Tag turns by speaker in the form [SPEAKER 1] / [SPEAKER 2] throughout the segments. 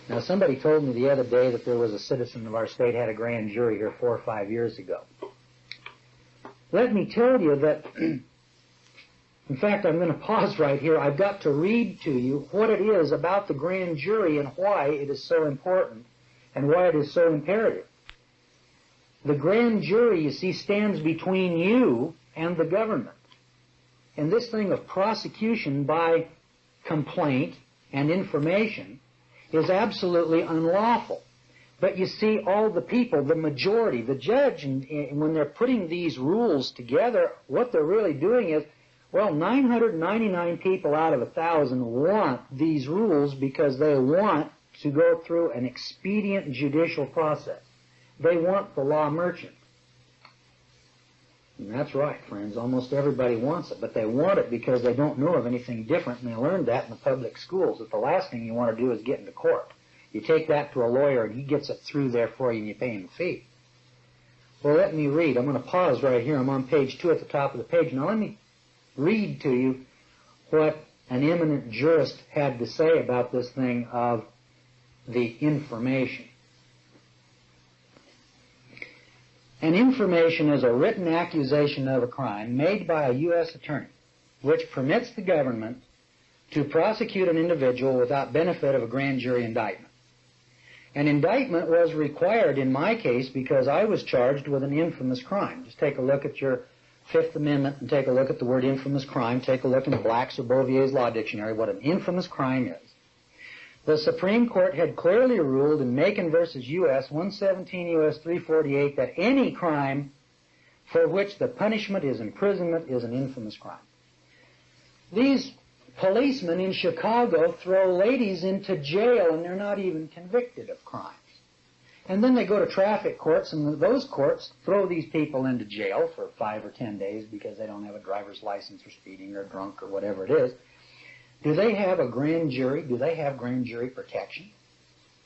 [SPEAKER 1] Now, somebody told me the other day that there was a citizen of our state had a grand jury here 4 or 5 years ago. Let me tell you that, in fact, I'm going to pause right here. I've got to read to you what it is about the grand jury and why it is so important and why it is so imperative. The grand jury, you see, stands between you and the government. And this thing of prosecution by complaint and information is absolutely unlawful. But you see, all the people, the majority, the judge, and when they're putting these rules together, what they're really doing is, well, 999 people out of 1,000 want these rules because they want to go through an expedient judicial process. They want the law merchant. And that's right, friends. Almost everybody wants it, but they want it because they don't know of anything different, and they learned that in the public schools, that the last thing you want to do is get into court. You take that to a lawyer, and he gets it through there for you, and you pay him a fee. Well, let me read. I'm going to pause right here. I'm on page 2 at the top of the page. Now, let me read to you what an eminent jurist had to say about this thing of the information. An information is a written accusation of a crime made by a U.S. attorney which permits the government to prosecute an individual without benefit of a grand jury indictment. An indictment was required in my case because I was charged with an infamous crime. Just take a look at your Fifth Amendment and take a look at the word infamous crime. Take a look in Black's or Bovier's Law Dictionary what an infamous crime is. The Supreme Court had clearly ruled in Macon v. U.S. 117 U.S. 348 that any crime for which the punishment is imprisonment is an infamous crime. These policemen in Chicago throw ladies into jail and they're not even convicted of crimes. And then they go to traffic courts, and those courts throw these people into jail for 5 or 10 days because they don't have a driver's license or speeding or drunk or whatever it is. Do they have a grand jury? Do they have grand jury protection?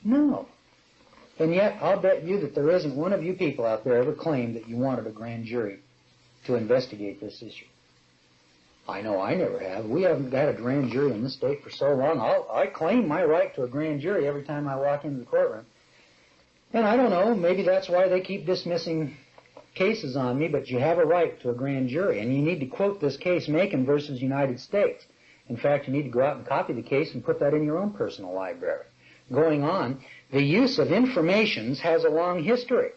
[SPEAKER 1] No. And yet, I'll bet you that there isn't one of you people out there ever claimed that you wanted a grand jury to investigate this issue. I know I never have. We haven't got a grand jury in this state for so long. I claim my right to a grand jury every time I walk into the courtroom. And I don't know, maybe that's why they keep dismissing cases on me, but you have a right to a grand jury. And you need to quote this case, Macon versus United States. In fact, you need to go out and copy the case and put that in your own personal library. Going on, the use of informations has a long history.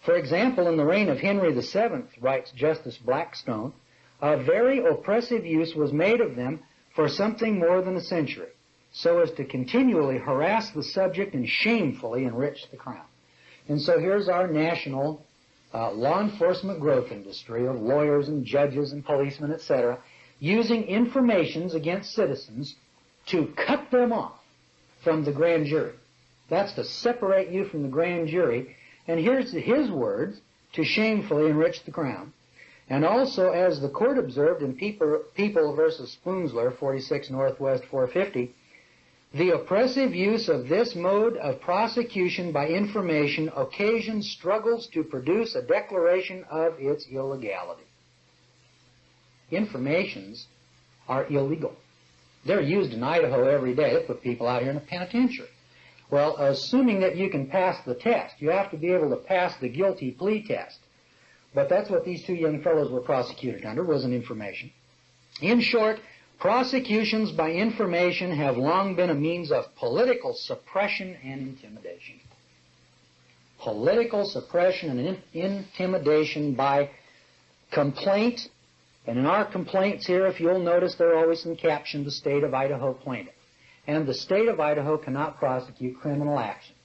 [SPEAKER 1] For example, in the reign of Henry VII, writes Justice Blackstone, a very oppressive use was made of them for something more than a century, so as to continually harass the subject and shamefully enrich the crown. And so here's our national law enforcement growth industry of lawyers and judges and policemen, etc., using informations against citizens to cut them off from the grand jury. That's to separate you from the grand jury. And here's his words, to shamefully enrich the crown. And also, as the court observed in People versus Spoonsler, 46 Northwest 450, the oppressive use of this mode of prosecution by information occasions struggles to produce a declaration of its illegality. Informations are illegal. They're used in Idaho every day. They put people out here in a penitentiary. Well, assuming that you can pass the test, you have to be able to pass the guilty plea test. But that's what these two young fellows were prosecuted under, was an information. In short, prosecutions by information have long been a means of political suppression and intimidation. Political suppression and intimidation by complaint. And in our complaints here, if you'll notice, they're always in caption, the State of Idaho plaintiff. And the State of Idaho cannot prosecute criminal actions.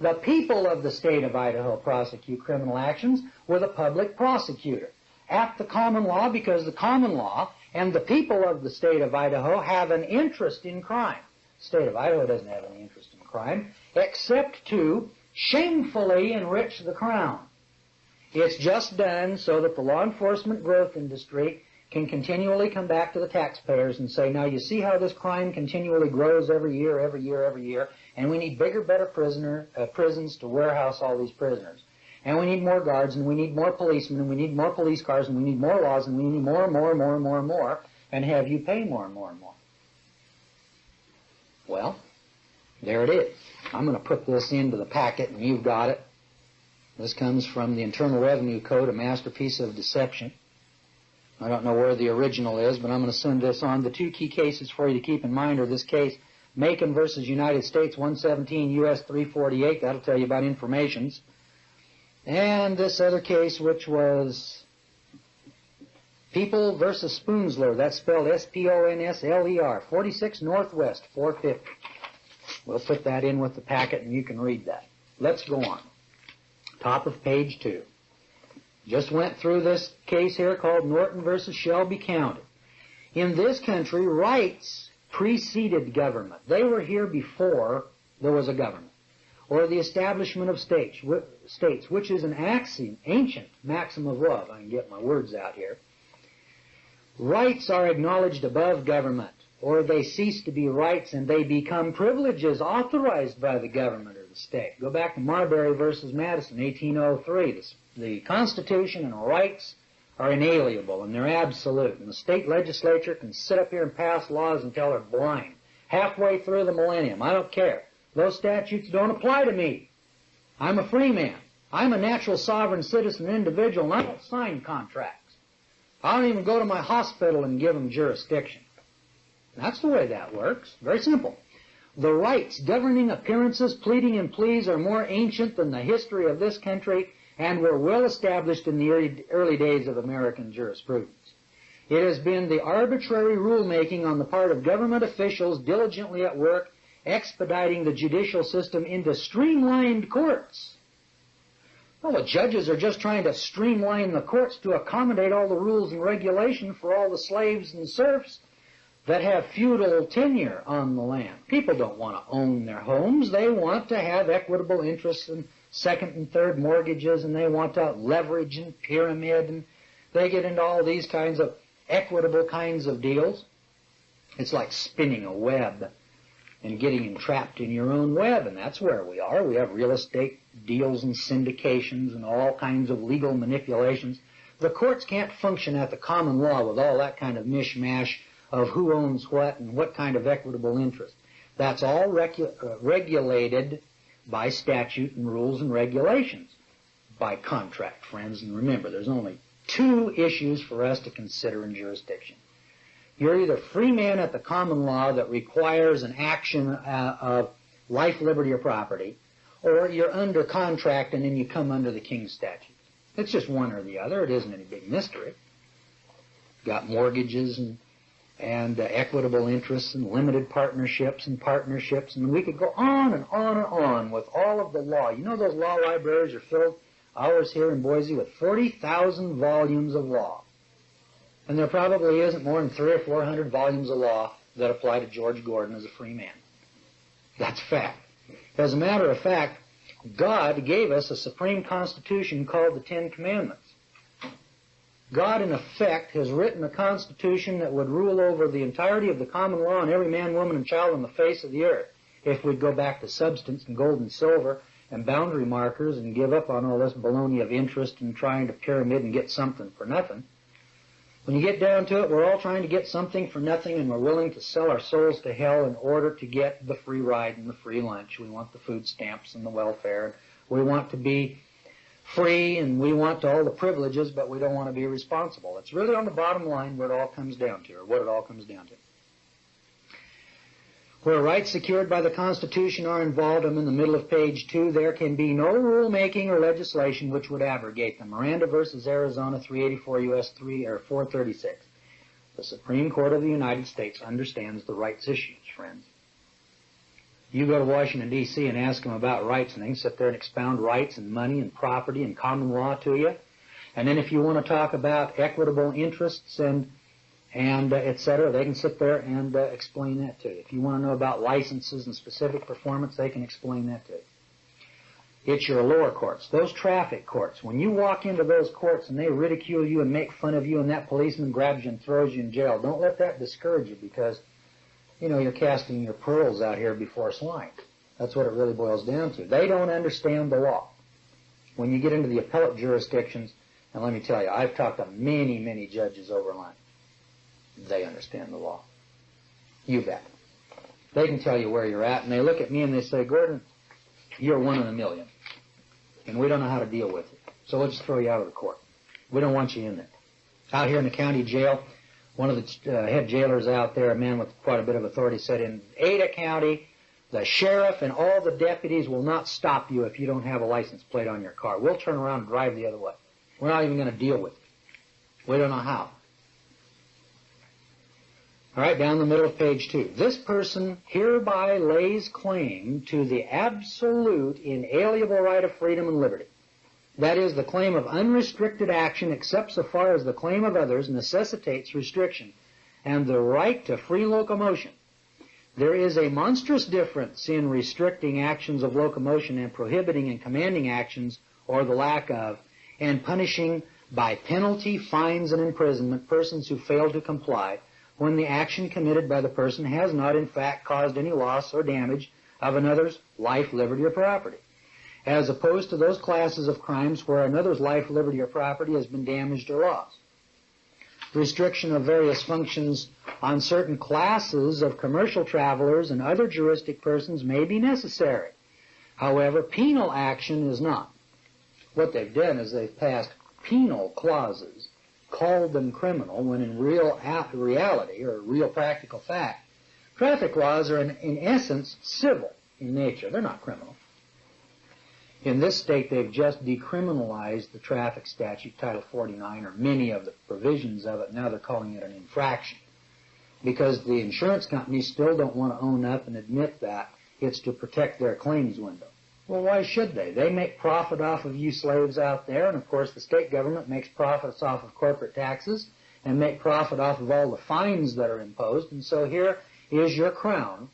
[SPEAKER 1] The people of the State of Idaho prosecute criminal actions with a public prosecutor at the common law, because the common law and the people of the State of Idaho have an interest in crime. The State of Idaho doesn't have any interest in crime except to shamefully enrich the crown. It's just done so that the law enforcement growth industry can continually come back to the taxpayers and say, now you see how this crime continually grows every year, and we need bigger, better prisons to warehouse all these prisoners. And we need more guards, and we need more policemen, and we need more police cars, and we need more laws, and we need more and more and more and more and more, and have you pay more and more and more. Well, There it is. I'm going to put this into the packet, and you've got it. This comes from the Internal Revenue Code, a masterpiece of deception. I don't know where the original is, but I'm going to send this on. The two key cases for you to keep in mind are this case, Macon versus United States, 117 U.S. 348. That'll tell you about informations. And this other case, which was People versus Spoonsler. That's spelled S-P-O-N-S-L-E-R, 46 Northwest 450. We'll put that in with the packet, and you can read that. Let's go on. Top of page 2. Just went through this case here called Norton versus Shelby County. In this country, rights preceded government. They were here before there was a government, or the establishment of states, which is an ancient maxim of law, if I can get my words out here. Rights are acknowledged above government, or they cease to be rights and they become privileges authorized by the government or the state. Go back to Marbury versus Madison, 1803. The Constitution and rights are inalienable and they're absolute. And the state legislature can sit up here and pass laws until they're blind. Halfway through the millennium, I don't care. Those statutes don't apply to me. I'm a free man. I'm a natural sovereign citizen individual, and I don't sign contracts. I don't even go to my hospital and give them jurisdiction. That's the way that works. Very simple. The rights governing appearances, pleading, and pleas are more ancient than the history of this country and were well established in the early days of American jurisprudence. It has been the arbitrary rulemaking on the part of government officials diligently at work expediting the judicial system into streamlined courts. Well, the judges are just trying to streamline the courts to accommodate all the rules and regulations for all the slaves and serfs that have feudal tenure on the land. People don't want to own their homes. They want to have equitable interests and second and third mortgages, and they want to leverage and pyramid, and they get into all these kinds of equitable kinds of deals. It's like spinning a web and getting entrapped in your own web, and that's where we are. We have real estate deals and syndications and all kinds of legal manipulations. The courts can't function at the common law with all that kind of mishmash of who owns what and what kind of equitable interest. That's all regulated by statute and rules and regulations, by contract, friends. And remember, there's only two issues for us to consider in jurisdiction. You're either free man at the common law that requires an action of life, liberty, or property, or you're under contract and then you come under the King's statute. It's just one or the other. It isn't any big mystery. Got mortgages and equitable interests and limited partnerships, and we could go on and on and on with all of the law. You know those law libraries are filled, ours here in Boise, with 40,000 volumes of law. And there probably isn't more than 300 or 400 volumes of law that apply to George Gordon as a free man. That's fact. As a matter of fact, God gave us a supreme constitution called the Ten Commandments. God, in effect, has written a constitution that would rule over the entirety of the common law and every man, woman, and child on the face of the earth, if we'd go back to substance and gold and silver and boundary markers and give up on all this baloney of interest and trying to pyramid and get something for nothing. When you get down to it, we're all trying to get something for nothing, and we're willing to sell our souls to hell in order to get the free ride and the free lunch. We want the food stamps and the welfare. We want to be free, and we want all the privileges, but we don't want to be responsible. It's really on the bottom line where it all comes down to, or what it all comes down to. Where rights secured by the Constitution are involved, I'm in the middle of page 2, there can be no rulemaking or legislation which would abrogate them. Miranda versus Arizona, 384 U.S. 436. The Supreme Court of the United States understands the rights issues, friends. You go to Washington, D.C. and ask them about rights, and they can sit there and expound rights and money and property and common law to you. And then if you want to talk about equitable interests and et cetera, they can sit there and explain that to you. If you want to know about licenses and specific performance, they can explain that to you. It's your lower courts, those traffic courts. When you walk into those courts and they ridicule you and make fun of you and that policeman grabs you and throws you in jail, don't let that discourage you, because you know, you're casting your pearls out here before swine. That's what it really boils down to. They don't understand the law. When you get into the appellate jurisdictions, and let me tell you, I've talked to many, many judges overline. They understand the law. You bet. They can tell you where you're at, and they look at me and they say, Gordon, you're one in a million, and we don't know how to deal with you, so we'll just throw you out of the court. We don't want you in there. Out here in the county jail, one of the head jailers out there, a man with quite a bit of authority, said in Ada County, the sheriff and all the deputies will not stop you if you don't have a license plate on your car. We'll turn around and drive the other way. We're not even going to deal with you. We don't know how. All right, down the middle of page 2. This person hereby lays claim to the absolute inalienable right of freedom and liberty. That is, the claim of unrestricted action except so far as the claim of others necessitates restriction, and the right to free locomotion. There is a monstrous difference in restricting actions of locomotion and prohibiting and commanding actions, or the lack of, and punishing by penalty, fines, and imprisonment persons who fail to comply when the action committed by the person has not in fact caused any loss or damage of another's life, liberty, or property, as opposed to those classes of crimes where another's life, liberty, or property has been damaged or lost. Restriction of various functions on certain classes of commercial travelers and other juristic persons may be necessary. However, penal action is not. What they've done is they've passed penal clauses, called them criminal, when in real reality, or real practical fact, traffic laws are in essence civil in nature. They're not criminal. In this state, they've just decriminalized the traffic statute, Title 49, or many of the provisions of it. Now they're calling it an infraction, because the insurance companies still don't want to own up and admit that it's to protect their claims window. Well, why should they? They make profit off of you slaves out there, and of course the state government makes profits off of corporate taxes and make profit off of all the fines that are imposed. And so here is your crown,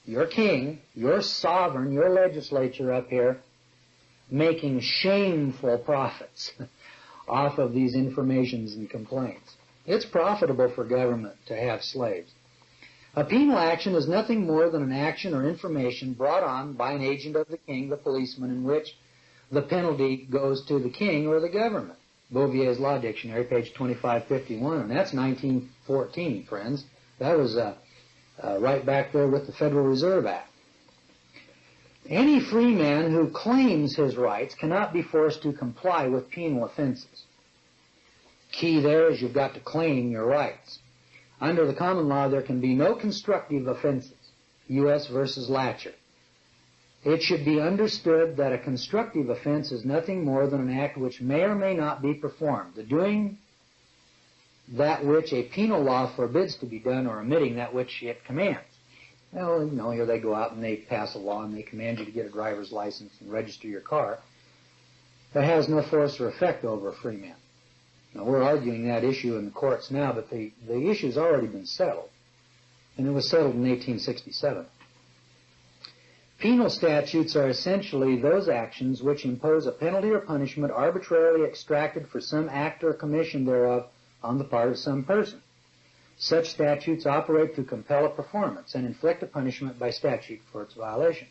[SPEAKER 1] your king, your sovereign, your legislature up here making shameful profits off of these informations and complaints. It's profitable for government to have slaves. A penal action is nothing more than an action or information brought on by an agent of the king, the policeman, in which the penalty goes to the king or the government. Bouvier's Law Dictionary, page 2551, and that's 1914, friends. That was right back there with the Federal Reserve Act. Any free man who claims his rights cannot be forced to comply with penal offenses. Key there is you've got to claim your rights. Under the common law, there can be no constructive offenses. U.S. versus Latcher. It should be understood that a constructive offense is nothing more than an act which may or may not be performed. The doing that which a penal law forbids to be done, or omitting that which it commands. Well, you know, here they go out and they pass a law and they command you to get a driver's license and register your car. That has no force or effect over a free man. Now, we're arguing that issue in the courts now, but the issue's already been settled, and it was settled in 1867. Penal statutes are essentially those actions which impose a penalty or punishment arbitrarily extracted for some act or commission thereof on the part of some person. Such statutes operate to compel a performance and inflict a punishment by statute for its violation.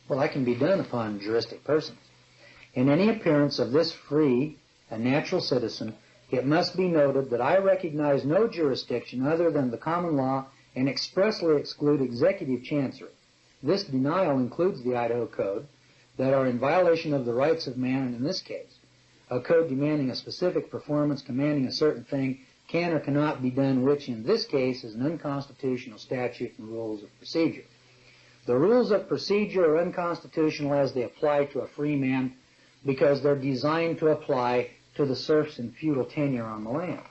[SPEAKER 1] Well, that can be done upon juristic persons. In any appearance of this free and natural citizen, it must be noted that I recognize no jurisdiction other than the common law and expressly exclude executive chancery. This denial includes the Idaho Code that are in violation of the rights of man, and in this case, a code demanding a specific performance, commanding a certain thing, can or cannot be done, which in this case is an unconstitutional statute and rules of procedure. The rules of procedure are unconstitutional as they apply to a free man because they're designed to apply to the serfs and feudal tenure on the land.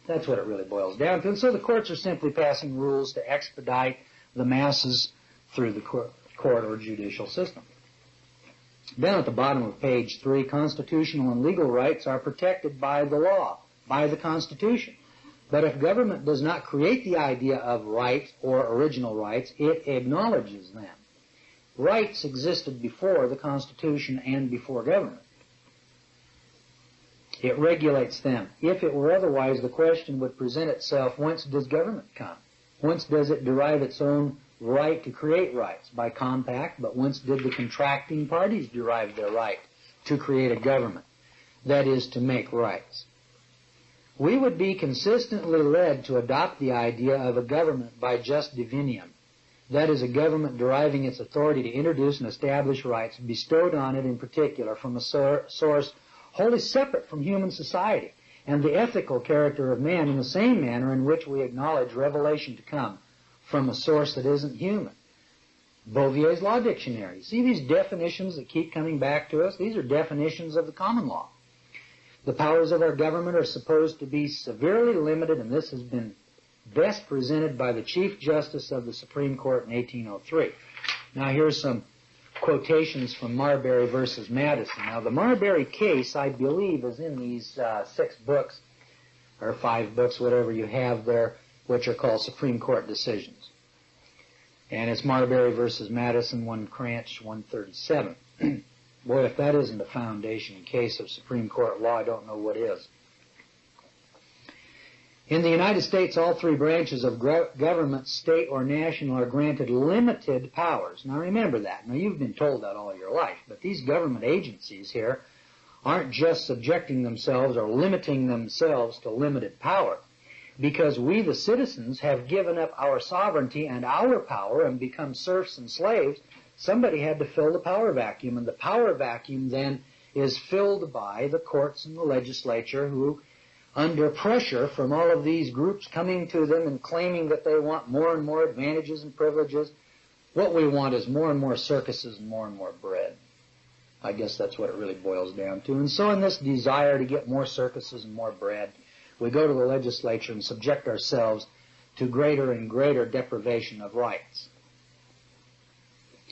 [SPEAKER 1] That's what it really boils down to. And so the courts are simply passing rules to expedite the masses through the court or judicial system. Down at the bottom of page 3, constitutional and legal rights are protected by the law, by the Constitution. But if government does not create the idea of right or original rights, it acknowledges them. Rights existed before the Constitution and before government. It regulates them. If it were otherwise, the question would present itself, whence does government come? Whence does it derive its own right to create rights? By compact, but whence did the contracting parties derive their right to create a government? That is, to make rights. We would be consistently led to adopt the idea of a government by jus divinium, that is, a government deriving its authority to introduce and establish rights bestowed on it in particular from a source wholly separate from human society and the ethical character of man in the same manner in which we acknowledge revelation to come from a source that isn't human. Bouvier's Law Dictionary. See these definitions that keep coming back to us? These are definitions of the common law. The powers of our government are supposed to be severely limited, and this has been best presented by the Chief Justice of the Supreme Court in 1803. Now here's some quotations from Marbury versus Madison. Now the Marbury case, I believe, is in these 6 books, or 5 books, whatever you have there, which are called Supreme Court decisions. And it's Marbury versus Madison, 1 Cranch, 137. Boy, if that isn't a foundation case of Supreme Court law, I don't know what is. In the United States, all 3 branches of government, state or national, are granted limited powers. Now remember that. Now you've been told that all your life, but these government agencies here aren't just subjecting themselves or limiting themselves to limited power. Because we, the citizens, have given up our sovereignty and our power and become serfs and slaves, somebody had to fill the power vacuum. And the power vacuum then is filled by the courts and the legislature who, under pressure from all of these groups coming to them and claiming that they want more and more advantages and privileges, what we want is more and more circuses and more bread. I guess that's what it really boils down to. And so in this desire to get more circuses and more bread, we go to the legislature and subject ourselves to greater and greater deprivation of rights.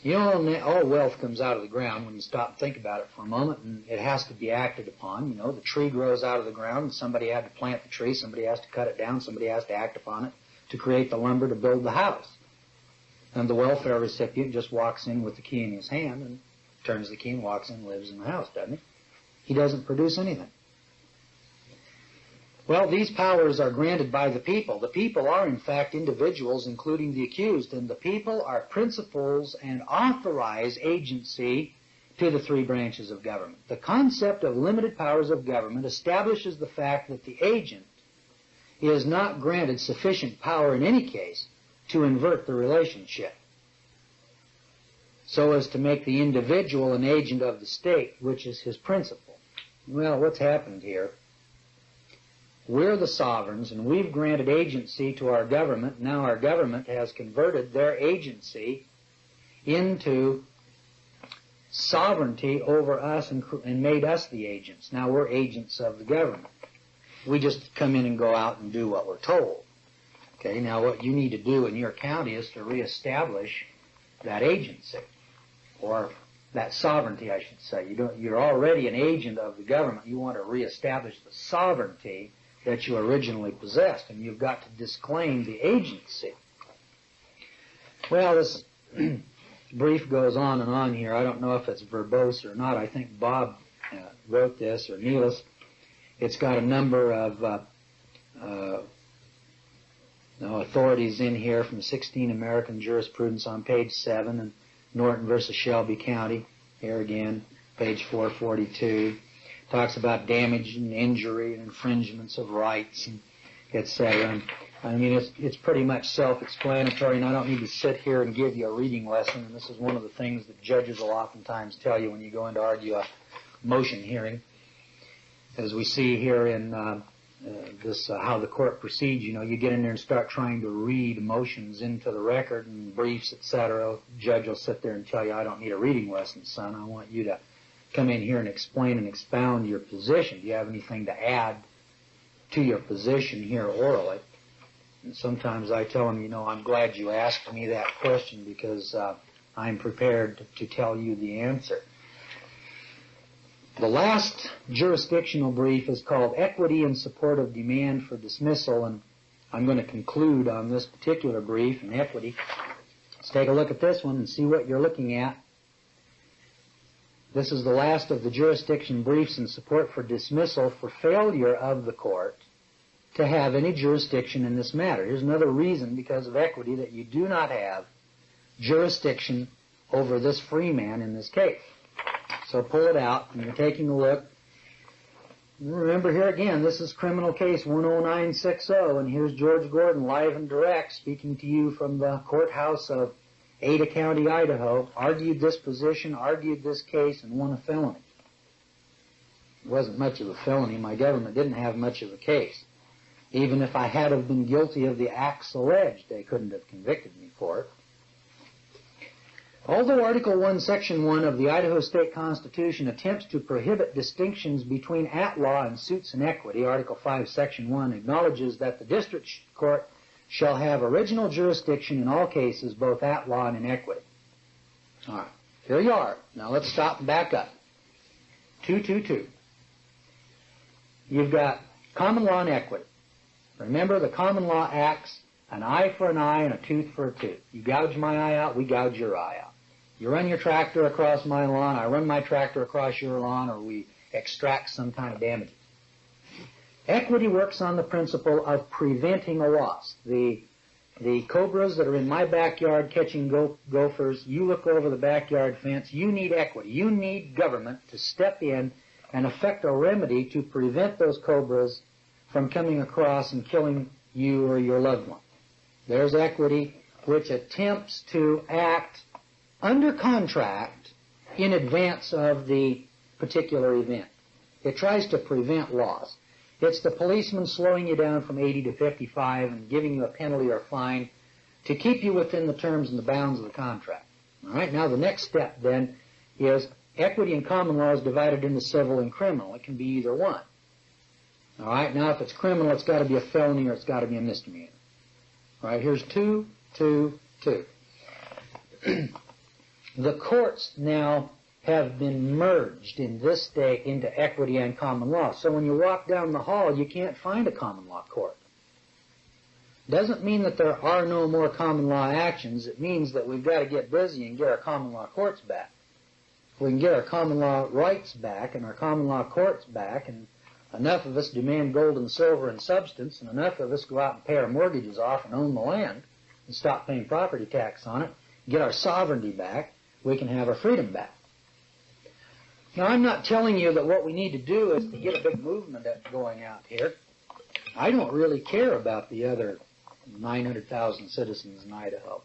[SPEAKER 1] You know, all wealth comes out of the ground when you stop and think about it for a moment, and it has to be acted upon. You know, the tree grows out of the ground, and somebody had to plant the tree, somebody has to cut it down, somebody has to act upon it to create the lumber to build the house. And the welfare recipient just walks in with the key in his hand and turns the key and walks in and lives in the house, doesn't he? He doesn't produce anything. Well, these powers are granted by the people. The people are, in fact, individuals, including the accused, and the people are principals and authorize agency to the 3 branches of government. The concept of limited powers of government establishes the fact that the agent is not granted sufficient power in any case to invert the relationship, so as to make the individual an agent of the state, which is his principle. Well, what's happened here? We're the sovereigns, and we've granted agency to our government. Now our government has converted their agency into sovereignty over us and made us the agents. Now we're agents of the government. We just come in and go out and do what we're told. Okay, now what you need to do in your county is to reestablish that agency, or that sovereignty, I should say. You're already an agent of the government. You want to reestablish the sovereignty that you originally possessed, and you've got to disclaim the agency. Well, this brief goes on and on here. I don't know if it's verbose or not. I think Bob wrote this, or Neelis. It's got a number of authorities in here from 16 American Jurisprudence on page 7, and Norton versus Shelby County, here again, page 442. Talks about damage and injury and infringements of rights, and etc. I mean, it's pretty much self-explanatory, and I don't need to sit here and give you a reading lesson. And this is one of the things that judges will oftentimes tell you when you go in to argue a motion hearing. As we see here in how the court proceeds, you know, you get in there and start trying to read motions into the record and briefs, etc. The judge will sit there and tell you, I don't need a reading lesson, son. I want you to come in here and explain and expound your position. Do you have anything to add to your position here orally? And sometimes I tell them, you know, I'm glad you asked me that question because I'm prepared to tell you the answer. The last jurisdictional brief is called Equity in Support of Demand for Dismissal, and I'm going to conclude on this particular brief in equity. Let's take a look at this one and see what you're looking at. This is the last of the jurisdiction briefs in support for dismissal for failure of the court to have any jurisdiction in this matter. Here's another reason, because of equity, that you do not have jurisdiction over this free man in this case. So pull it out, and you're taking a look. Remember here again, this is criminal case 10960, and here's George Gordon live and direct speaking to you from the courthouse of Ada County, Idaho, argued this position, argued this case, and won a felony. It wasn't much of a felony. My government didn't have much of a case. Even if I had have been guilty of the acts alleged, they couldn't have convicted me for it. Although Article 1, Section 1 of the Idaho State Constitution attempts to prohibit distinctions between at-law and suits in equity, Article 5, Section 1 acknowledges that the district court shall have original jurisdiction in all cases, both at law and in equity. All right, here you are. Now let's stop and back up. 222. You've got common law and equity. Remember, the common law acts an eye for an eye and a tooth for a tooth. You gouge my eye out, we gouge your eye out. You run your tractor across my lawn, I run my tractor across your lawn, or we extract some kind of damage. Equity works on the principle of preventing a loss. The cobras that are in my backyard catching gophers, you look over the backyard fence, you need equity. You need government to step in and effect a remedy to prevent those cobras from coming across and killing you or your loved one. There's equity, which attempts to act under contract in advance of the particular event. It tries to prevent loss. It's the policeman slowing you down from 80 to 55 and giving you a penalty or fine to keep you within the terms and the bounds of the contract. All right, now the next step then is equity in common law is divided into civil and criminal. It can be either one. All right, now if it's criminal, it's got to be a felony or it's got to be a misdemeanor. All right, here's 2, 2, 2. The courts now have been merged in this state into equity and common law. So when you walk down the hall, you can't find a common law court. Doesn't mean that there are no more common law actions. It means that we've got to get busy and get our common law courts back. If we can get our common law rights back and our common law courts back, and enough of us demand gold and silver and substance, and enough of us go out and pay our mortgages off and own the land and stop paying property tax on it, get our sovereignty back, we can have our freedom back. Now, I'm not telling you that what we need to do is to get a big movement going out here. I don't really care about the other 900,000 citizens in Idaho.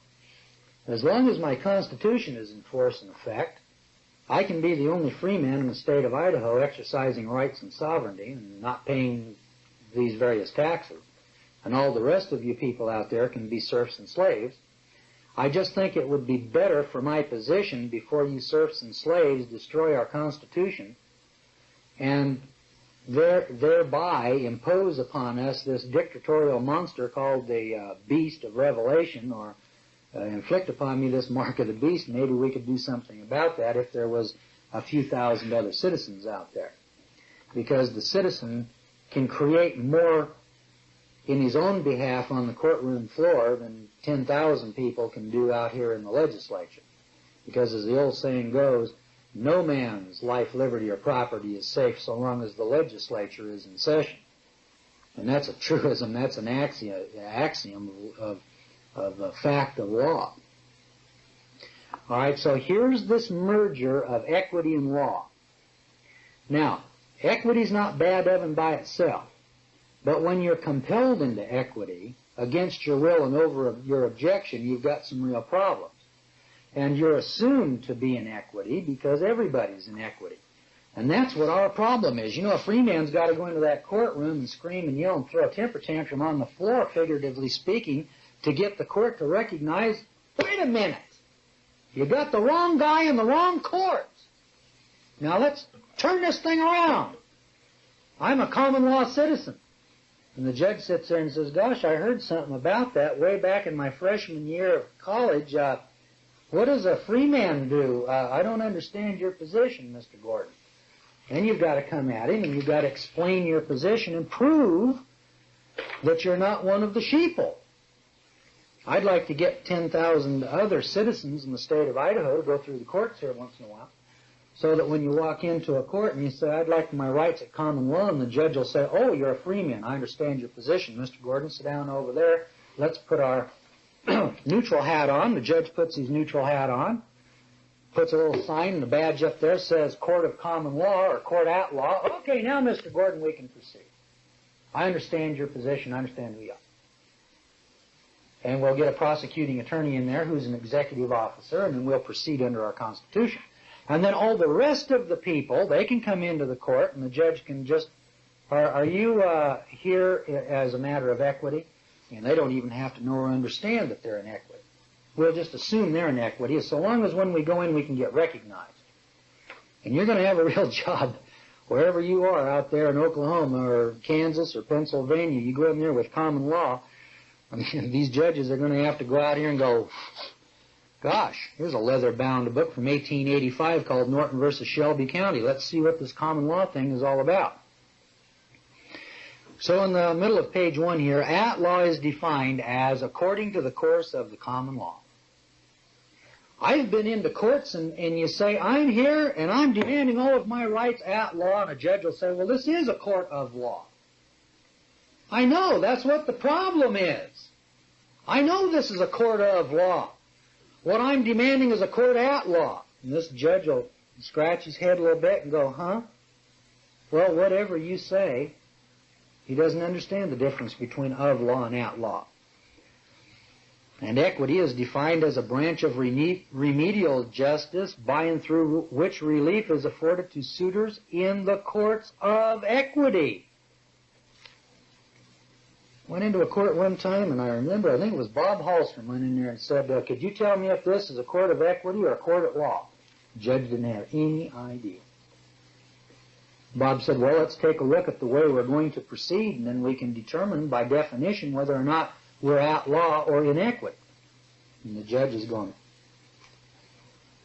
[SPEAKER 1] As long as my Constitution is in force and effect, I can be the only free man in the state of Idaho exercising rights and sovereignty and not paying these various taxes. And all the rest of you people out there can be serfs and slaves. I just think it would be better for my position before you serfs and slaves destroy our Constitution and thereby impose upon us this dictatorial monster called the Beast of Revelation, or inflict upon me this mark of the beast. Maybe we could do something about that if there was a few thousand other citizens out there. Because the citizen can create more in his own behalf on the courtroom floor than 10,000 people can do out here in the legislature. Because as the old saying goes, no man's life, liberty, or property is safe so long as the legislature is in session. And that's a truism, that's an axiom of a fact of law. All right, so here's this merger of equity and law. Now, equity's not bad of and by itself. But when you're compelled into equity against your will and over your objection, you've got some real problems. And you're assumed to be in equity because everybody's in equity. And that's what our problem is. You know, a free man's got to go into that courtroom and scream and yell and throw a temper tantrum on the floor, figuratively speaking, to get the court to recognize, wait a minute, you got the wrong guy in the wrong court. Now let's turn this thing around. I'm a common law citizen. And the judge sits there and says, gosh, I heard something about that way back in my freshman year of college. What does a free man do? I don't understand your position, Mr. Gordon. Then you've got to come at him and you've got to explain your position and prove that you're not one of the sheeple. I'd like to get 10,000 other citizens in the state of Idaho to go through the courts here once in a while, so that when you walk into a court and you say, I'd like my rights at common law, and the judge will say, oh, you're a free man. I understand your position, Mr. Gordon. Sit down over there. Let's put our neutral hat on. The judge puts his neutral hat on, puts a little sign and a badge up there, says Court of Common Law or Court at Law. Okay, now, Mr. Gordon, we can proceed. I understand your position. I understand who you are. And we'll get a prosecuting attorney in there who's an executive officer, and then we'll proceed under our Constitution. And then all the rest of the people, they can come into the court, and the judge can just, are you here as a matter of equity? And they don't even have to know or understand that they're in equity. We'll just assume they're in equity, so long as when we go in we can get recognized. And you're going to have a real job wherever you are out there in Oklahoma or Kansas or Pennsylvania. You go in there with common law, I mean, these judges are going to have to go out here and go, gosh, here's a leather-bound book from 1885 called Norton versus Shelby County. Let's see what this common law thing is all about. So in the middle of page 1 here, at law is defined as according to the course of the common law. I've been into courts and you say, I'm here and I'm demanding all of my rights at law, and a judge will say, well, this is a court of law. I know, that's what the problem is. I know this is a court of law. What I'm demanding is a court at law. And this judge will scratch his head a little bit and go, huh? Well, whatever you say, he doesn't understand the difference between of law and at law. And equity is defined as a branch of remedial justice by and through which relief is afforded to suitors in the courts of equity. Went into a court one time, and I remember, I think it was Bob Hallstrom went in there and said, could you tell me if this is a court of equity or a court of law? The judge didn't have any idea. Bob said, well, let's take a look at the way we're going to proceed, and then we can determine by definition whether or not we're at law or in equity. And the judge is going,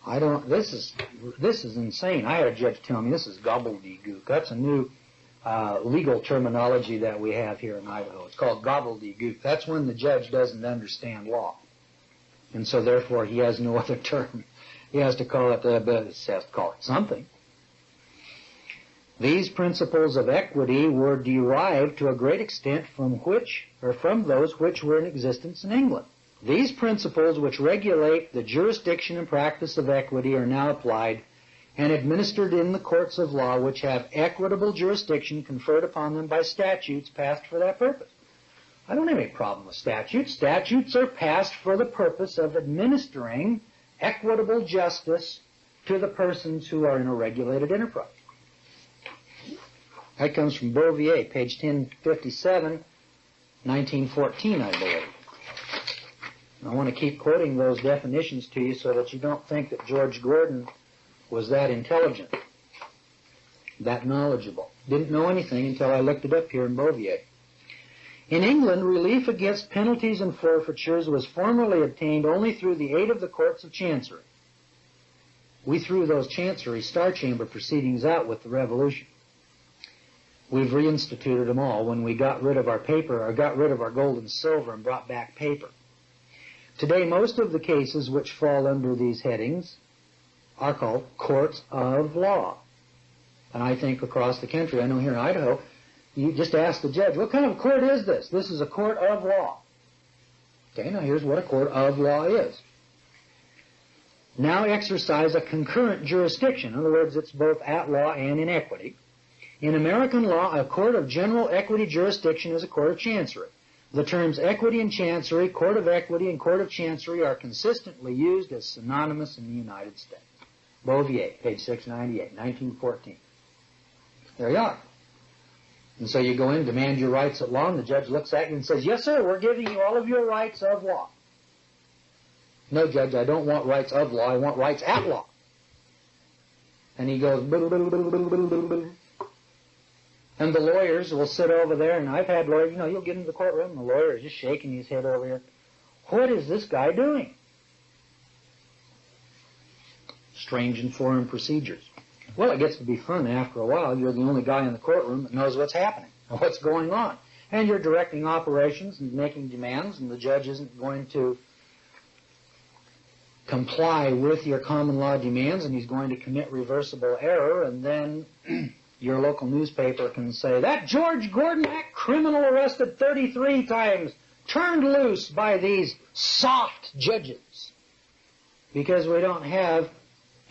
[SPEAKER 1] this is insane. I had a judge tell me this is gobbledygook. That's a new legal terminology that we have here in Idaho. It's called gobbledygook. That's when the judge doesn't understand law. And so therefore he has no other term. He has to call it, something. These principles of equity were derived to a great extent from those which were in existence in England. These principles which regulate the jurisdiction and practice of equity are now applied and administered in the courts of law, which have equitable jurisdiction conferred upon them by statutes passed for that purpose. I don't have any problem with statutes. Statutes are passed for the purpose of administering equitable justice to the persons who are in a regulated enterprise. That comes from Bouvier, page 1057, 1914, I believe. And I want to keep quoting those definitions to you so that you don't think that George Gordon was that intelligent, that knowledgeable. Didn't know anything until I looked it up here in Bouvier. In England, relief against penalties and forfeitures was formerly obtained only through the aid of the courts of chancery. We threw those chancery Star Chamber proceedings out with the Revolution. We've reinstituted them all when we got rid of our paper, or got rid of our gold and silver and brought back paper. Today, most of the cases which fall under these headings are called courts of law. And I think across the country, I know here in Idaho, you just ask the judge, what kind of court is this? This is a court of law. Okay, now here's what a court of law is. Now exercise a concurrent jurisdiction. In other words, it's both at law and in equity. In American law, a court of general equity jurisdiction is a court of chancery. The terms equity and chancery, court of equity and court of chancery are consistently used as synonymous in the United States. Bouvier, page 698, 1914. There you are. And so you go in, demand your rights at law, and the judge looks at you and says, yes, sir, we're giving you all of your rights of law. No, Judge, I don't want rights of law, I want rights at law. And he goes, and the lawyers will sit over there, and I've had lawyers, you'll get into the courtroom, and the lawyer is just shaking his head over here. What is this guy doing? Strange and foreign procedures. Well, it gets to be fun after a while. You're the only guy in the courtroom that knows what's happening, and what's going on. And you're directing operations and making demands, and the judge isn't going to comply with your common law demands, and he's going to commit reversible error, and then your local newspaper can say, that George Gordon, that criminal arrested 33 times, turned loose by these soft judges. Because we don't have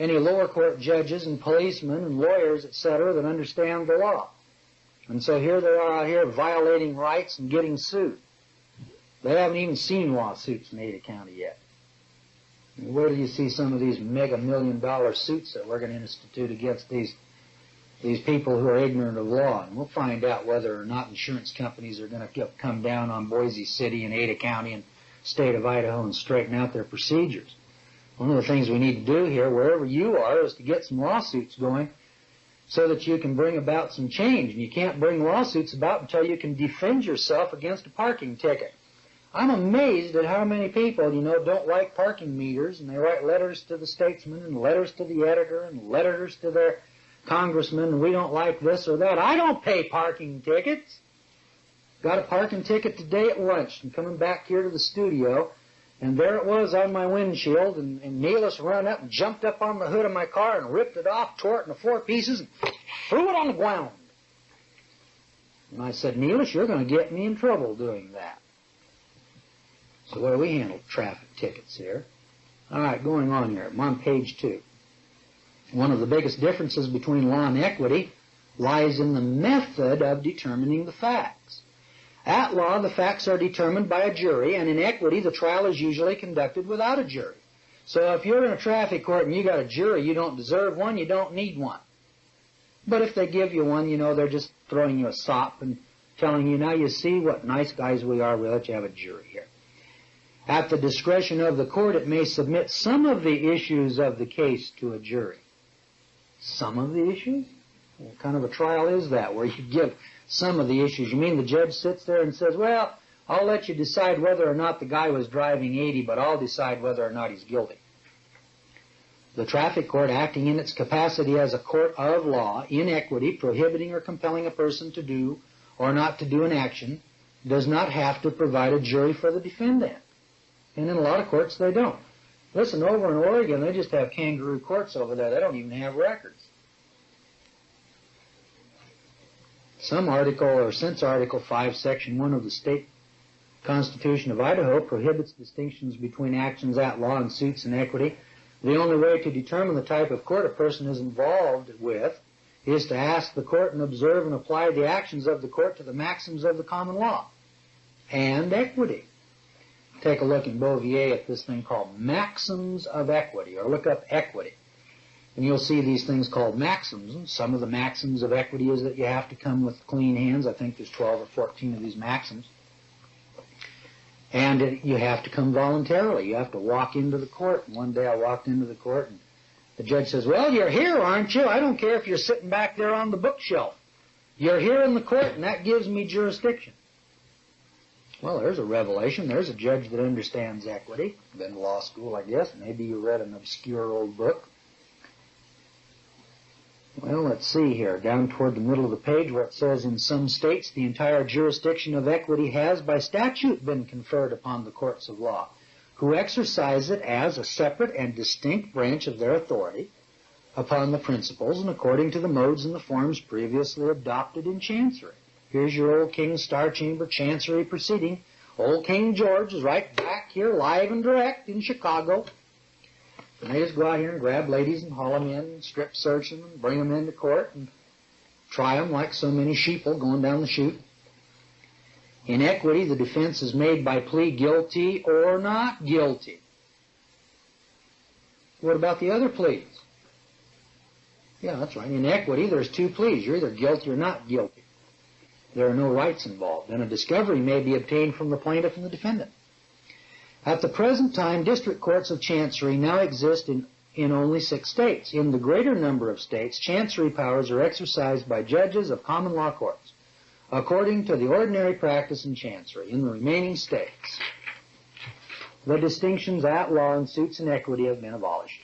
[SPEAKER 1] any lower court judges and policemen and lawyers, etc., that understand the law. And so here they are out here violating rights and getting sued. They haven't even seen lawsuits in Ada County yet. Where do you see some of these mega-million-dollar suits that we're going to institute against these people who are ignorant of law? And we'll find out whether or not insurance companies are going to come down on Boise City and Ada County and state of Idaho and straighten out their procedures. One of the things we need to do here, wherever you are, is to get some lawsuits going so that you can bring about some change. And you can't bring lawsuits about until you can defend yourself against a parking ticket. I'm amazed at how many people, don't like parking meters, and they write letters to the statesman and letters to the editor and letters to their congressman, and we don't like this or that. I don't pay parking tickets. Got a parking ticket today at lunch and coming back here to the studio, and there it was on my windshield, and Neelis ran up and jumped up on the hood of my car and ripped it off, tore it into 4 pieces, and threw it on the ground. And I said, Neelis, you're going to get me in trouble doing that. So the way we handle traffic tickets here. All right, going on here. I'm on page 2. One of the biggest differences between law and equity lies in the method of determining the facts. At law, the facts are determined by a jury, and in equity, the trial is usually conducted without a jury. So if you're in a traffic court and you got a jury, you don't deserve one, you don't need one. But if they give you one, they're just throwing you a sop and telling you, now you see what nice guys we are, we'll let you have a jury here. At the discretion of the court, it may submit some of the issues of the case to a jury. Some of the issues? What kind of a trial is that, where you give some of the issues? You mean the judge sits there and says, well, I'll let you decide whether or not the guy was driving 80, but I'll decide whether or not he's guilty. The traffic court, acting in its capacity as a court of law, in equity, prohibiting or compelling a person to do or not to do an action, does not have to provide a jury for the defendant. And in a lot of courts, they don't. Listen, over in Oregon, they just have kangaroo courts over there. They don't even have records. Some article, or since Article 5, Section 1 of the State Constitution of Idaho prohibits distinctions between actions at law and suits in equity, the only way to determine the type of court a person is involved with is to ask the court and observe and apply the actions of the court to the maxims of the common law and equity. Take a look in Bouvier at this thing called maxims of equity, or look up equity. And you'll see these things called maxims. And some of the maxims of equity is that you have to come with clean hands. I think there's 12 or 14 of these maxims. And you have to come voluntarily. You have to walk into the court. And one day I walked into the court, and the judge says, well, you're here, aren't you? I don't care if you're sitting back there on the bookshelf. You're here in the court, and that gives me jurisdiction. Well, there's a revelation. There's a judge that understands equity. Been to law school, I guess. Maybe you read an obscure old book. Well, let's see here. Down toward the middle of the page where it says, in some states, the entire jurisdiction of equity has by statute been conferred upon the courts of law, who exercise it as a separate and distinct branch of their authority upon the principles and according to the modes and the forms previously adopted in Chancery. Here's your old King's Star Chamber Chancery proceeding. Old King George is right back here live and direct in Chicago. And they just go out here and grab ladies and haul them in and strip search them and bring them into court and try them like so many sheeple going down the chute. In equity, the defense is made by plea guilty or not guilty. What about the other pleas? Yeah, that's right. In equity, there's 2 pleas. You're either guilty or not guilty. There are no rights involved, and a discovery may be obtained from the plaintiff and the defendant. At the present time, district courts of Chancery now exist in only 6 states. In the greater number of states, Chancery powers are exercised by judges of common law courts, according to the ordinary practice in Chancery. In the remaining states, the distinctions at law and suits in equity have been abolished.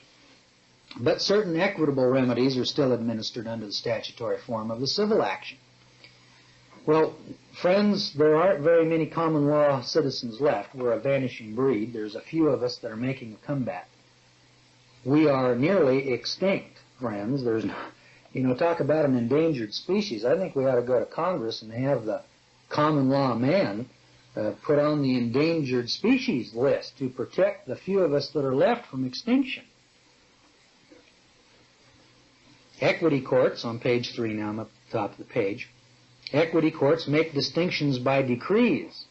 [SPEAKER 1] But certain equitable remedies are still administered under the statutory form of the civil action. Well, friends, there aren't very many common law citizens left. We're a vanishing breed. There's a few of us that are making a comeback. We are nearly extinct, friends. There's, talk about an endangered species. I think we ought to go to Congress and have the common law man put on the endangered species list to protect the few of us that are left from extinction. Equity courts, on page 3 now, I'm up at the top of the page. Equity courts make distinctions by decrees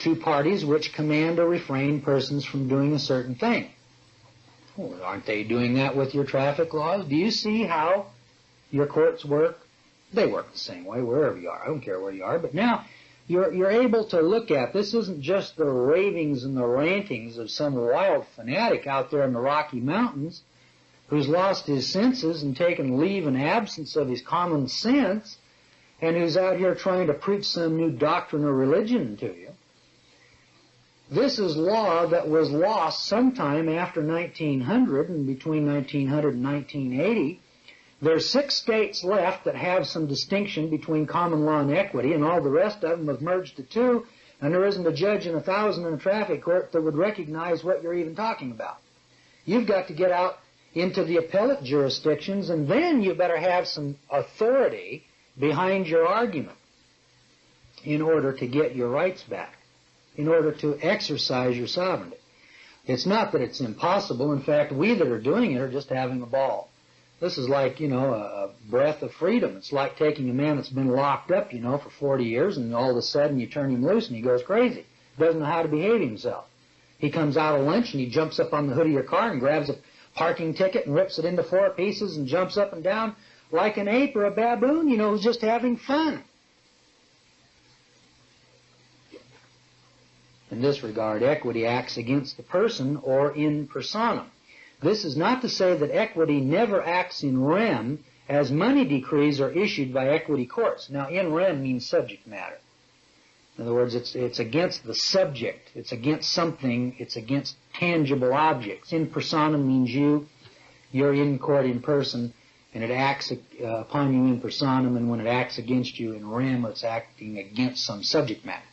[SPEAKER 1] to parties which command or refrain persons from doing a certain thing. Well, aren't they doing that with your traffic laws? Do you see how your courts work? They work the same way wherever you are. I don't care where you are. But now you're able to look at, this isn't just the ravings and the rantings of some wild fanatic out there in the Rocky Mountains who's lost his senses and taken leave and absence of his common sense and who's out here trying to preach some new doctrine or religion to you. This is law that was lost sometime after 1900 and between 1900 and 1980. There's 6 states left that have some distinction between common law and equity, and all the rest of them have merged to 2, and there isn't a judge in 1,000 in a traffic court that would recognize what you're even talking about. You've got to get out into the appellate jurisdictions, and then you better have some authority behind your argument in order to get your rights back, in order to exercise your sovereignty. It's not that it's impossible. In fact, we that are doing it are just having a ball. This is like, a breath of freedom. It's like taking a man that's been locked up, for 40 years, and all of a sudden you turn him loose and he goes crazy. Doesn't know how to behave himself. He comes out of lunch and he jumps up on the hood of your car and grabs a parking ticket and rips it into 4 pieces and jumps up and down like an ape or a baboon, who's just having fun. In this regard, equity acts against the person or in personam. This is not to say that equity never acts in rem, as money decrees are issued by equity courts. Now, in rem means subject matter. In other words, it's against the subject. It's against something. It's against tangible objects. In personam means you're in court in person, and it acts upon you in personam, and when it acts against you in rem, it's acting against some subject matter.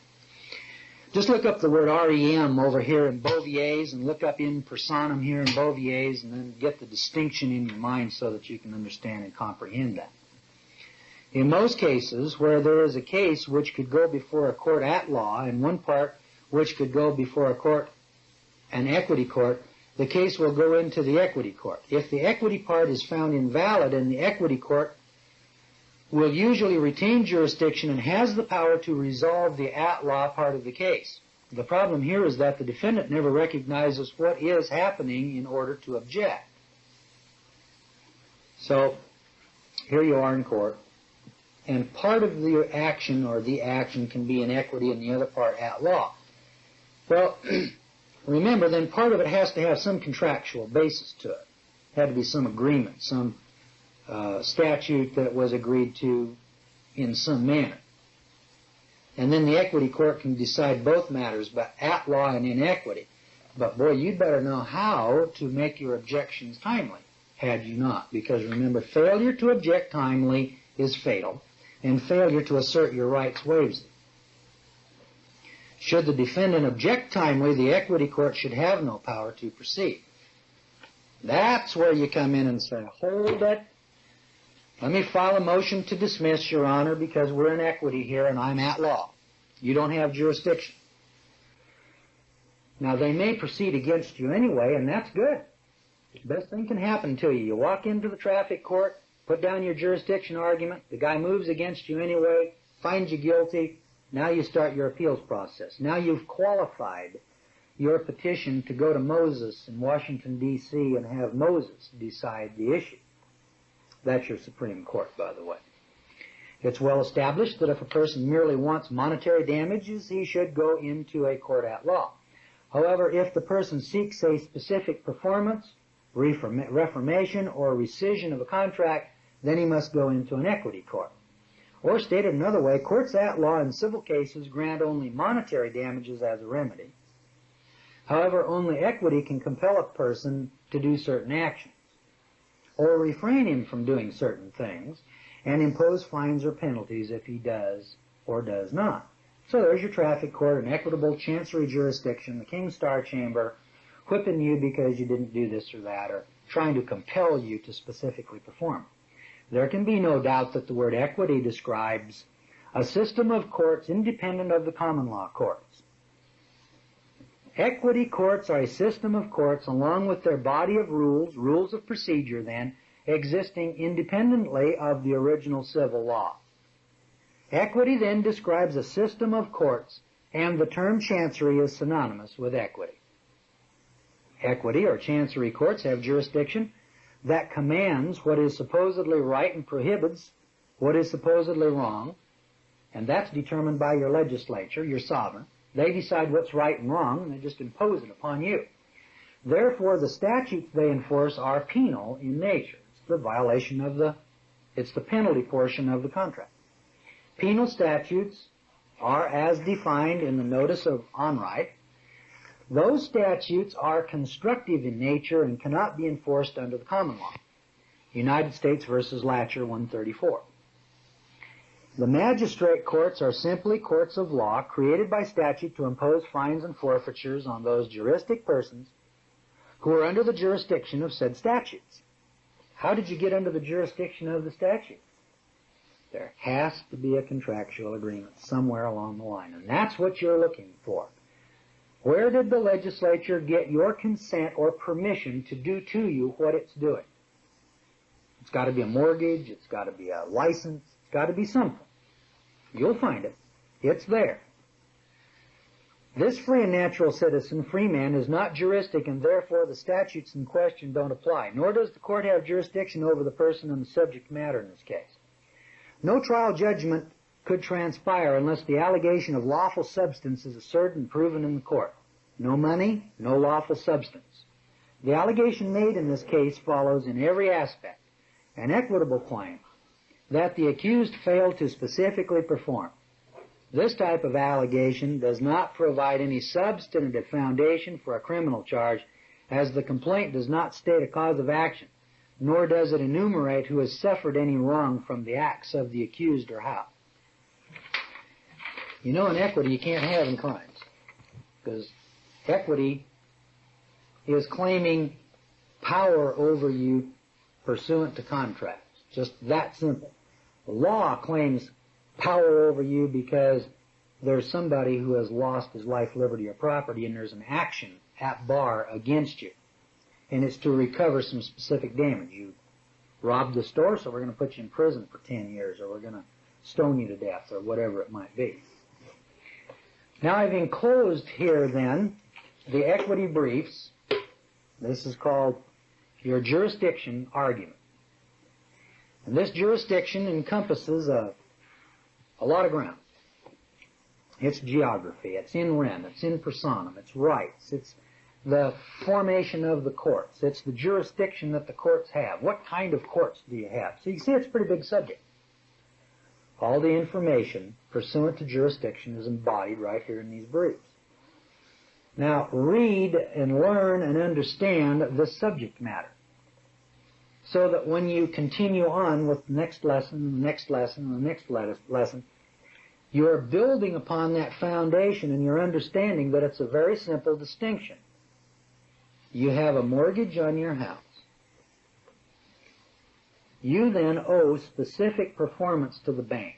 [SPEAKER 1] Just look up the word rem over here in Bovier's and look up in personam here in Bovier's and then get the distinction in your mind so that you can understand and comprehend that. In most cases where there is a case which could go before a court at law and one part which could go before a court, an equity court, the case will go into the equity court. If the equity part is found invalid, and the equity court will usually retain jurisdiction and has the power to resolve the at-law part of the case. The problem here is that the defendant never recognizes what is happening in order to object. So, here you are in court, and part of the action or the action can be in equity and the other part at law. Well, remember, then part of it has to have some contractual basis to it. Had to be some agreement, some statute that was agreed to in some manner. And then the equity court can decide both matters, but at law and in equity. But boy, you'd better know how to make your objections timely, had you not. Because remember, failure to object timely is fatal, and failure to assert your rights waives them. Should the defendant object timely, the equity court should have no power to proceed. That's where you come in and say, hold it. Let me file a motion to dismiss, Your Honor, because we're in equity here and I'm at law. You don't have jurisdiction. Now, they may proceed against you anyway, and that's good. The best thing can happen to you. You walk into the traffic court, put down your jurisdiction argument, the guy moves against you anyway, finds you guilty, now you start your appeals process. Now you've qualified your petition to go to Moses in Washington, D.C. and have Moses decide the issue. That's your Supreme Court, by the way. It's well established that if a person merely wants monetary damages, he should go into a court at law. However, if the person seeks a specific performance, reformation, or rescission of a contract, then he must go into an equity court. Or stated another way, courts at law in civil cases grant only monetary damages as a remedy. However, only equity can compel a person to do certain actions, or refrain him from doing certain things, and impose fines or penalties if he does or does not. So there's your traffic court, an equitable chancery jurisdiction, the King's Star Chamber, whipping you because you didn't do this or that, or trying to compel you to specifically perform. There can be no doubt that the word equity describes a system of courts independent of the common law courts. Equity courts are a system of courts along with their body of rules of procedure then, existing independently of the original civil law. Equity then describes a system of courts And the term chancery is synonymous with equity. Equity or chancery courts have jurisdiction that commands what is supposedly right and prohibits what is supposedly wrong, and that's determined by your legislature, your sovereign. They decide what's right and wrong, and they just impose it upon you. Therefore, the statutes they enforce are penal in nature. It's the violation of it's the penalty portion of the contract. Penal statutes are as defined in the Notice of Onright. Those statutes are constructive in nature and cannot be enforced under the common law. United States versus Latcher 134. The magistrate courts are simply courts of law created by statute to impose fines and forfeitures on those juristic persons who are under the jurisdiction of said statutes. How did you get under the jurisdiction of the statute? There has to be a contractual agreement somewhere along the line, and that's what you're looking for. Where did the legislature get your consent or permission to do to you what it's doing? It's got to be a mortgage, it's got to be a license, it's got to be something. You'll find it. It's there. This free and natural citizen, free man, is not juristic, and therefore the statutes in question don't apply, nor does the court have jurisdiction over the person and the subject matter in this case. No trial judgment could transpire unless the allegation of lawful substance is asserted and proven in the court. No money, no lawful substance. The allegation made in this case follows in every aspect an equitable claim that the accused failed to specifically perform. This type of allegation does not provide any substantive foundation for a criminal charge, as the complaint does not state a cause of action, nor does it enumerate who has suffered any wrong from the acts of the accused or how. You know, in equity you can't have in crimes, because equity is claiming power over you pursuant to contracts. Just that simple. The law claims power over you because there's somebody who has lost his life, liberty, or property, and there's an action at bar against you. And it's to recover some specific damage. You robbed the store, so we're going to put you in prison for 10 years, or we're going to stone you to death, or whatever it might be. Now I've enclosed here then the equity briefs. This is called your jurisdiction argument. And this jurisdiction encompasses a lot of ground. It's geography, it's in rem, it's in personam, it's rights, it's the formation of the courts, it's the jurisdiction that the courts have. What kind of courts do you have? So you see, it's a pretty big subject. All the information pursuant to jurisdiction is embodied right here in these briefs. Now, read and learn and understand the subject matter, so that when you continue on with the next lesson, and the next lesson, and the next lesson, you're building upon that foundation and you're understanding that it's a very simple distinction. You have a mortgage on your house. You then owe specific performance to the bank.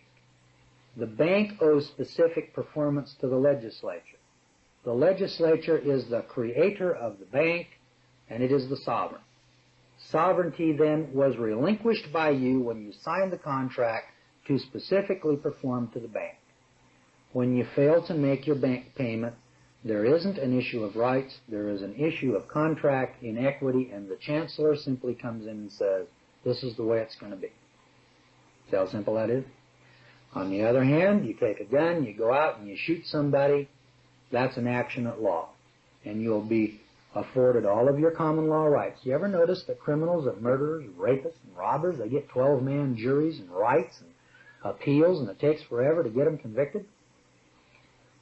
[SPEAKER 1] The bank owes specific performance to the legislature. The legislature is the creator of the bank, and it is the sovereign. Sovereignty then was relinquished by you when you signed the contract to specifically perform to the bank. When you fail to make your bank payment, there isn't an issue of rights, there is an issue of contract inequity, and the chancellor simply comes in and says, this is the way it's going to be. See how simple that is? On the other hand, you take a gun, you go out and you shoot somebody, that's an action at law, and you'll be afforded all of your common law rights. You ever notice that criminals and murderers, and rapists and robbers, they get 12-man juries and rights and appeals, and it takes forever to get them convicted?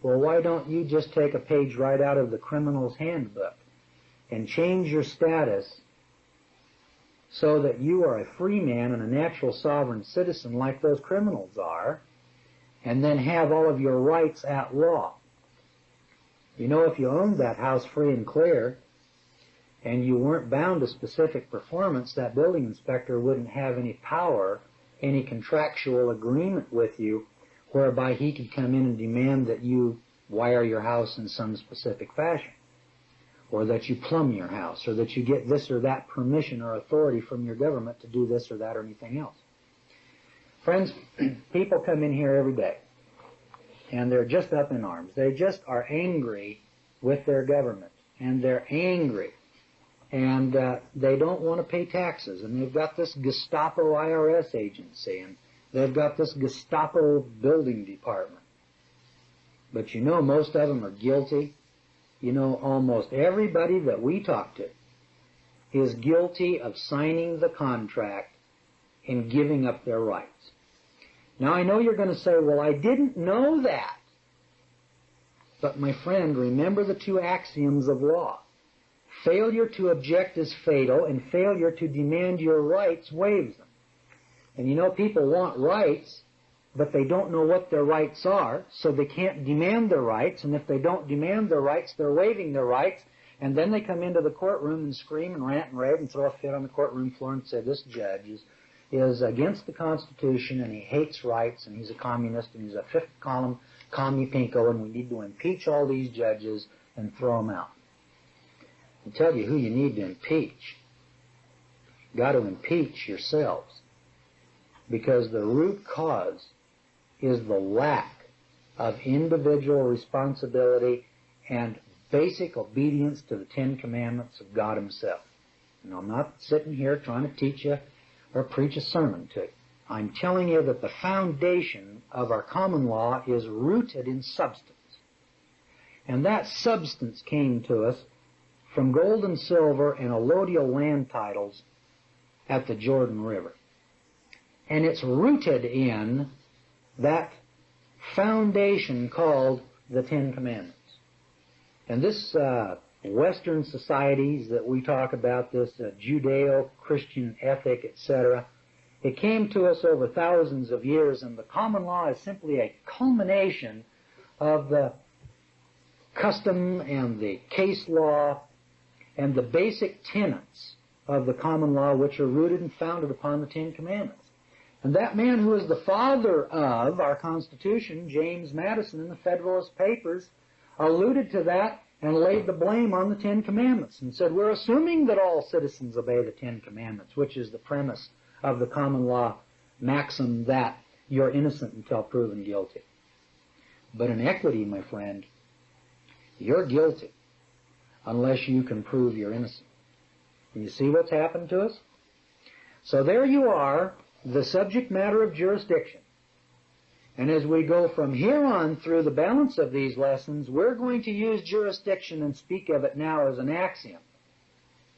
[SPEAKER 1] Well, why don't you just take a page right out of the criminal's handbook and change your status so that you are a free man and a natural sovereign citizen like those criminals are, and then have all of your rights at law? You know, if you owned that house free and clear, and you weren't bound to specific performance, that building inspector wouldn't have any power, any contractual agreement with you, whereby he could come in and demand that you wire your house in some specific fashion, or that you plumb your house, or that you get this or that permission or authority from your government to do this or that or anything else. Friends, people come in here every day, and they're just up in arms. They just are angry with their government, and they're angry, and they don't want to pay taxes, and they've got this Gestapo IRS agency, and they've got this Gestapo building department. But you know, most of them are guilty. You know, almost everybody that we talk to is guilty of signing the contract and giving up their rights. Now, I know you're going to say, well, I didn't know that. But, my friend, remember the two axioms of law. Failure to object is fatal, and failure to demand your rights waives them. And you know, people want rights, but they don't know what their rights are, so they can't demand their rights, and if they don't demand their rights, they're waiving their rights, and then they come into the courtroom and scream and rant and rave and throw a fit on the courtroom floor and say, this judge is against the Constitution, and he hates rights, and he's a communist, and he's a fifth-column commie-pinko, and we need to impeach all these judges and throw them out. I'll tell you who you need to impeach. You've got to impeach yourselves, because the root cause is the lack of individual responsibility and basic obedience to the Ten Commandments of God Himself. And I'm not sitting here trying to teach you or preach a sermon to you. I'm telling you that the foundation of our common law is rooted in substance. And that substance came to us from gold and silver and allodial land titles at the Jordan River. And it's rooted in that foundation called the Ten Commandments. And this Western societies that we talk about, this Judeo-Christian ethic, etc., it came to us over thousands of years, and the common law is simply a culmination of the custom and the case law and the basic tenets of the common law, which are rooted and founded upon the Ten Commandments. And that man who is the father of our Constitution, James Madison, in the Federalist Papers, alluded to that and laid the blame on the Ten Commandments and said, we're assuming that all citizens obey the Ten Commandments, which is the premise of the common law maxim that you're innocent until proven guilty. But in equity, my friend, you're guilty unless you can prove you're innocent. And you see what's happened to us? So there you are, the subject matter of jurisdiction. And as we go from here on through the balance of these lessons, we're going to use jurisdiction and speak of it now as an axiom.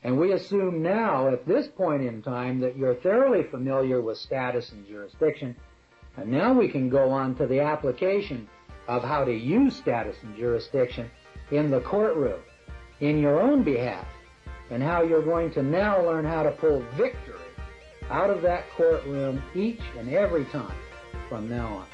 [SPEAKER 1] And we assume now, at this point in time, that you're thoroughly familiar with status and jurisdiction. And now we can go on to the application of how to use status and jurisdiction in the courtroom, in your own behalf, and how you're going to now learn how to pull victory out of that courtroom each and every time from now on.